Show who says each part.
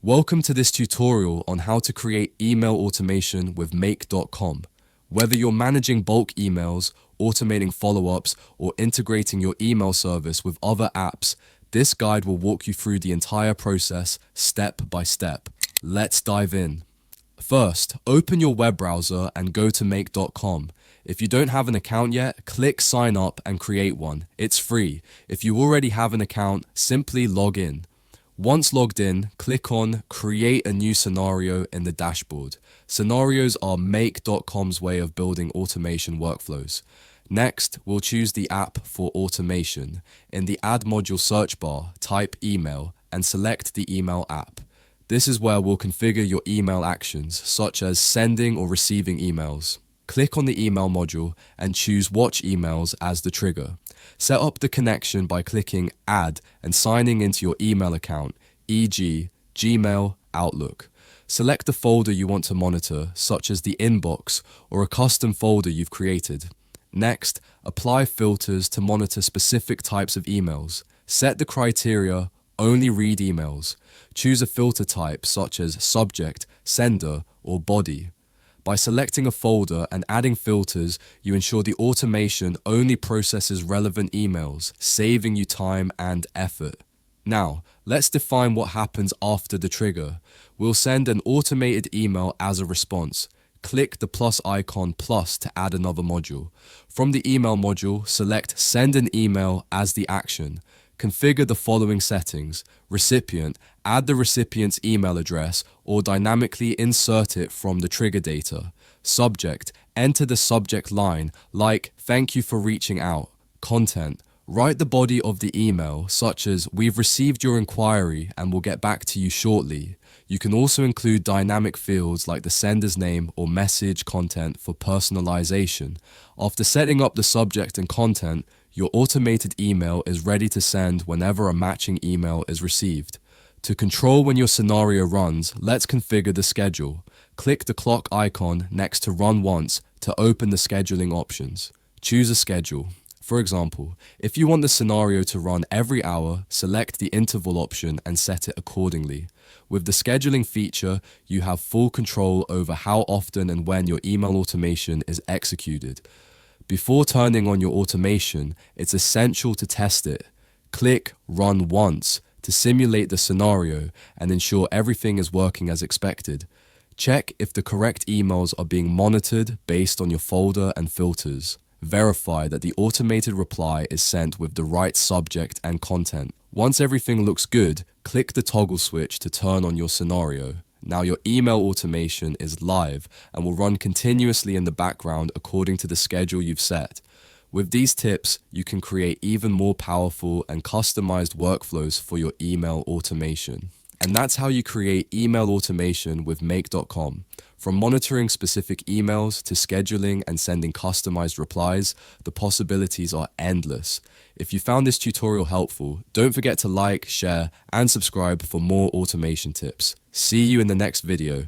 Speaker 1: Welcome to this tutorial on how to create email automation with Make.com. Whether you're managing bulk emails, automating follow-ups, or integrating your email service with other apps, this guide will walk you through the entire process step by step. Let's dive in. First, open your web browser and go to Make.com. If you don't have an account yet, click sign up and create one. It's free. If you already have an account, simply log in. Once logged in, click on Create a new scenario in the dashboard. Scenarios are Make.com's way of building automation workflows. Next, we'll choose the app for automation. In the Add Module search bar, type Email and select the email app. This is where we'll configure your email actions, such as sending or receiving emails. Click on the email module and choose Watch Emails as the trigger. Set up the connection by clicking Add and signing into your email account, e.g., Gmail, Outlook. Select the folder you want to monitor, such as the inbox or a custom folder you've created. Next, apply filters to monitor specific types of emails. Set the criteria Only read emails. Choose a filter type such as subject, sender, or body. By selecting a folder and adding filters, you ensure the automation only processes relevant emails, saving you time and effort. Now, let's define what happens after the trigger. We'll send an automated email as a response. Click the plus icon plus to add another module. From the email module, select Send an email as the action. Configure the following settings. Recipient, add the recipient's email address or dynamically insert it from the trigger data. Subject, enter the subject line like "Thank you for reaching out." Content, write the body of the email such as "We've received your inquiry and will get back to you shortly." You can also include dynamic fields like the sender's name or message content for personalization. After setting up the subject and content, your automated email is ready to send whenever a matching email is received. To control when your scenario runs, let's configure the schedule. Click the clock icon next to Run Once to open the scheduling options. Choose a schedule. For example, if you want the scenario to run every hour, select the interval option and set it accordingly. With the scheduling feature, you have full control over how often and when your email automation is executed. Before turning on your automation, it's essential to test it. Click Run Once to simulate the scenario and ensure everything is working as expected. Check if the correct emails are being monitored based on your folder and filters. Verify that the automated reply is sent with the right subject and content. Once everything looks good, click the toggle switch to turn on your scenario. Now your email automation is live and will run continuously in the background according to the schedule you've set. With these tips, you can create even more powerful and customized workflows for your email automation. And that's how you create email automation with Make.com. From monitoring specific emails to scheduling and sending customized replies, the possibilities are endless. If you found this tutorial helpful, don't forget to like, share, and subscribe for more automation tips. See you in the next video.